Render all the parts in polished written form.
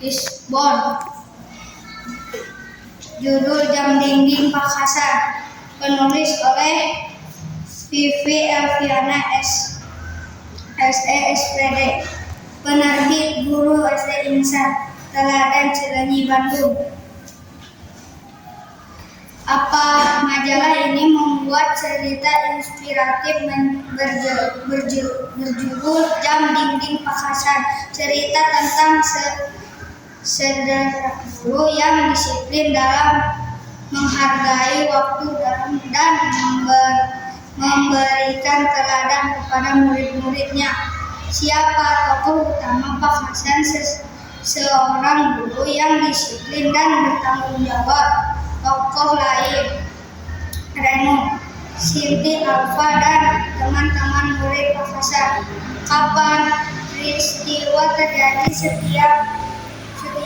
is born. Judul Jam Dinding Pak Hasan. Penulis oleh Vivi Elviana SPD. Penerbit Guru SD Insan Teladan Cileunyi Bandung. Apa majalah ini membuat cerita inspiratif berjudul Jam Dinding Pak Hasan. Cerita tentang saudara guru yang disiplin dalam menghargai waktu dan memberikan teladan kepada murid-muridnya. Siapa tokoh utama Pak Hasan? Seorang guru yang disiplin dan bertanggung jawab. Tokoh lain Reno, Sinti, Alfa, dan teman-teman murid Pak Hasan. Kapan peristiwa terjadi? Setiap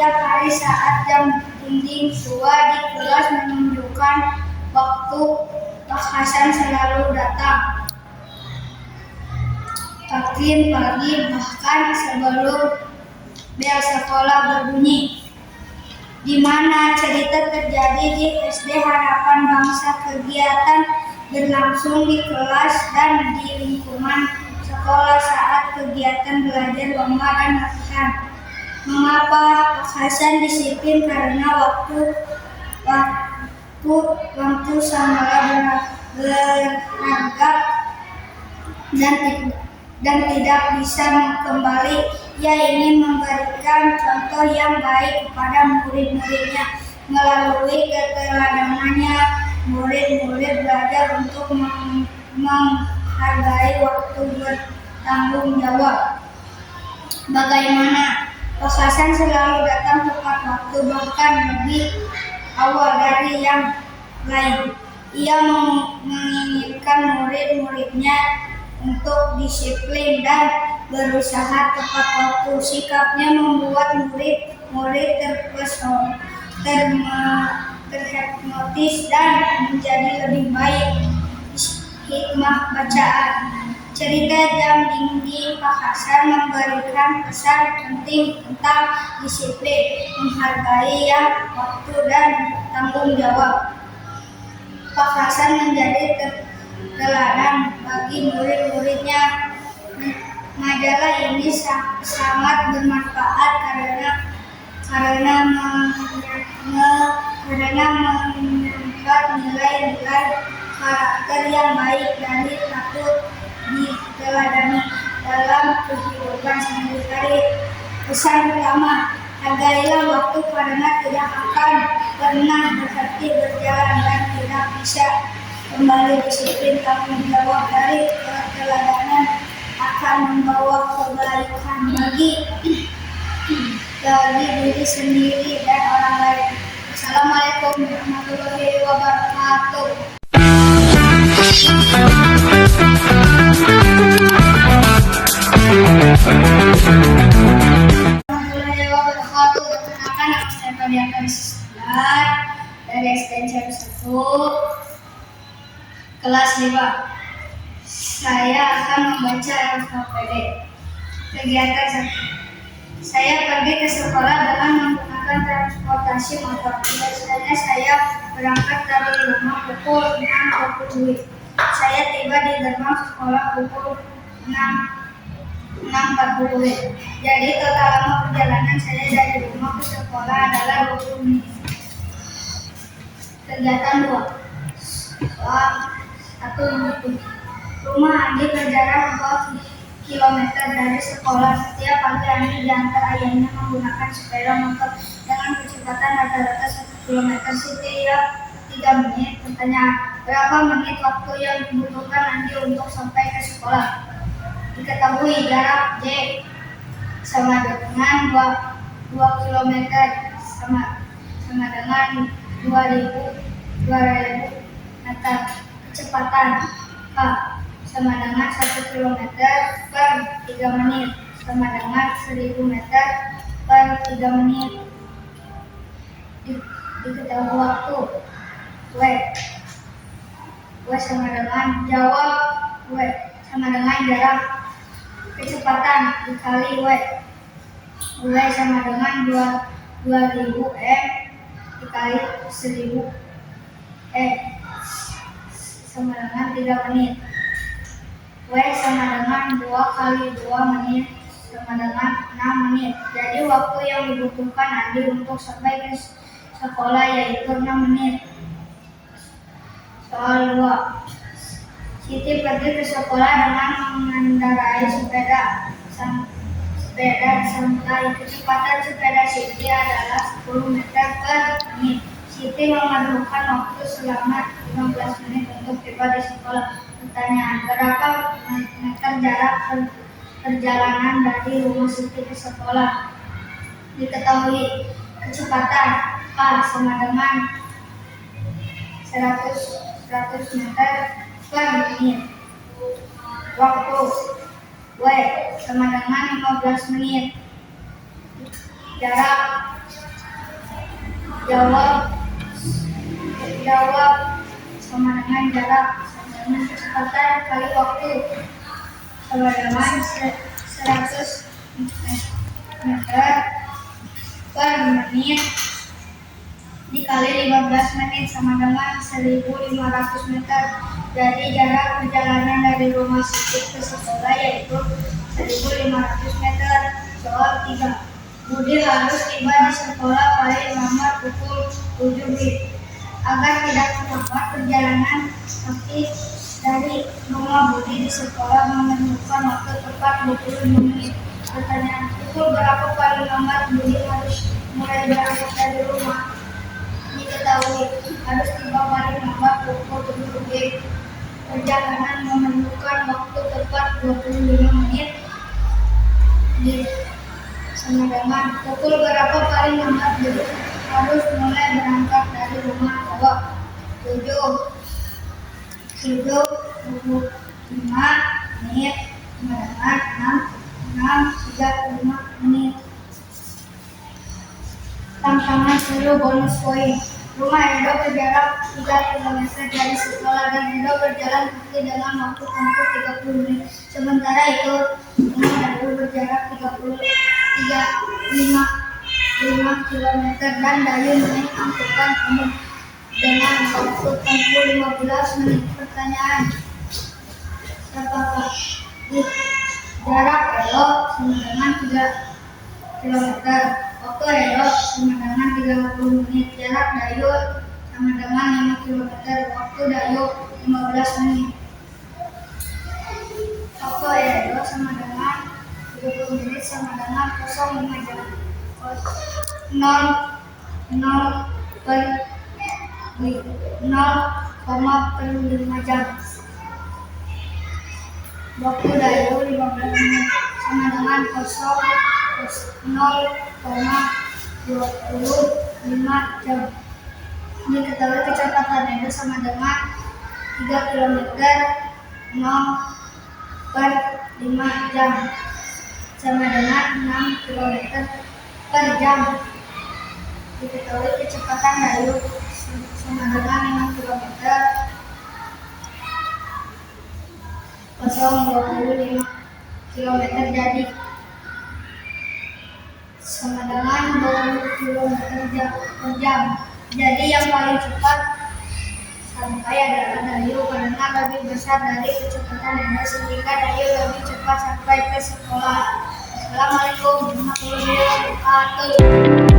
hari saat jam dinding tua di kelas menunjukkan waktu, Pak Hasan selalu datang. Pagi, bahkan sebelum bel sekolah berbunyi. Di mana cerita terjadi di SD Harapan Bangsa. Kegiatan berlangsung di kelas dan di lingkungan sekolah saat kegiatan belajar lomba dan latihan. Mengapa Pak Hasan disiplin? Karena waktu sangatlah berharga dan tidak bisa kembali. Ia ingin memberikan contoh yang baik kepada murid-muridnya. Melalui keteladanannya, murid-murid belajar untuk menghargai waktu, bertanggung jawab. Bagaimana? Pak Hasan selalu datang tepat waktu, bahkan lebih awal dari yang lain. Ia menginginkan murid-muridnya untuk disiplin dan berusaha tepat waktu. Sikapnya membuat murid-murid terhipnotis dan menjadi lebih baik. Hikmah bacaan. Cerita Jam Dinding Pak Hasan memberikan pesan penting tentang disiplin, menghargai waktu, dan tanggung jawab. Pak Hasan menjadi teladan bagi murid-muridnya. Majalah ini sangat bermanfaat karena mengangkat nilai-nilai karakter yang baik dari patut diteladani dalam kehidupan sehari-hari. Pesan pertama, hargailah waktu karena tidak akan pernah berhenti berjalan dan tidak bisa kembali. Disiplin, tanggung jawab dari keteladanan akan membawa kebaikan bagi diri sendiri dan orang lain. Assalamualaikum warahmatullahi wabarakatuh. Warahmatullahi wabarakatuh. Perkenalkan, nama saya Fadiakan Sislar dari SDN 1 kelas 5. Saya akan membaca LKPD. Kegiatan saya pergi ke sekolah dengan menggunakan transportasi motor. Biasanya saya berangkat dari rumah pukul 6.20. Saya tiba di gerbang sekolah pukul 6.40. Jadi total lama perjalanan saya dari rumah ke sekolah adalah 20 menit. Kegiatan 2. Soal 1. Rumah Andi berjarak 2 km dari sekolah. Setiap pagi Andi diantar ayahnya menggunakan sepeda motor dengan kecepatan rata-rata 1 km setiap 3 menit. Pertanyaan, berapa menit waktu yang dibutuhkan Andi untuk sampai ke sekolah? Diketahui jarak J sama dengan 2 km sama dengan 2.000 meter. Kecepatan K sama dengan 1 km per 3 menit sama dengan 1000 meter per 3 menit. Diketahui waktu W sama dengan jawab W sama dengan jarak kecepatan dikali W. Y sama dengan 2000 M dikali 1000 M sama dengan 3 menit. W sama dengan 2 kali 2 menit sama dengan 6 menit. Jadi waktu yang dibutuhkan Andi untuk sampai ke sekolah yaitu 6 menit. Soal 2. Siti pergi ke sekolah dengan mengendarai sepeda santai. Kecepatan sepeda Siti adalah 10 meter per menit. Siti memerlukan waktu selama 15 menit untuk tiba di sekolah. Pertanyaan, berapa meter jarak perjalanan dari rumah Siti ke sekolah? Diketahui kecepatan A sama dengan 100 meter per menit. Waktu W sama dengan 15 menit. Jarak jawab sama dengan jarak sama dengan kecepatan kali waktu sama dengan 100 meter per menit dikali 15 menit sama dengan 1500 meter. Jadi jarak perjalanan dari rumah Siti ke sekolah yaitu 1500 meter. Soal 3. Budi harus tiba di sekolah paling lambat pukul 7 WIB. Agar tidak terlambat perjalanan kaki dari rumah Budi di sekolah memerlukan waktu tepat 25 menit. Pertanyaan, pukul berapa paling lambat Budi harus mulai berangkat dari rumah? Diketahui harus tiba paling lambat pukul 7 WIB. Perjalanan memerlukan waktu tepat 25 menit. Sama dengan pukul berapa paling lambat Budi harus mulai berangkat dari rumah? Jawab 7:25 menit sama dengan 6:35 menit. Tantangan seru bonus poin. Rumah Edo berjarak 3 km dari sekolah dan Edo berjalan kaki dengan waktu tempuh 30 menit. Sementara itu rumah Edo berjarak 5 km dan Dayu naik angkutan umum dengan waktu tempuh 15 menit. Pertanyaan, apakah jarak Edo sama dengan 3 km? Waktu Edo sama dengan 30 menit. Jarak Dayu sama dengan 5 km. Waktu Dayu 15 menit. Waktu Edo sama dengan 30 menit sama dengan 0,5 jam. 0,5 jam. Waktu Dayu 15 menit sama dengan 0,25 jam. Diketahui kecepatan Edo sama dengan 3 km 0,5 jam sama dengan 6 km per jam. Diketahui kecepatan Dayu sama dengan 5 km 0,25 km jadi sama dengan 20 km per jam. Jadi yang paling cepat sampai adalah Dayu karena lebih besar dari kecepatan Edo sehingga Dayu lebih cepat sampai ke sekolah. Assalamualaikum warahmatullahi wabarakatuh.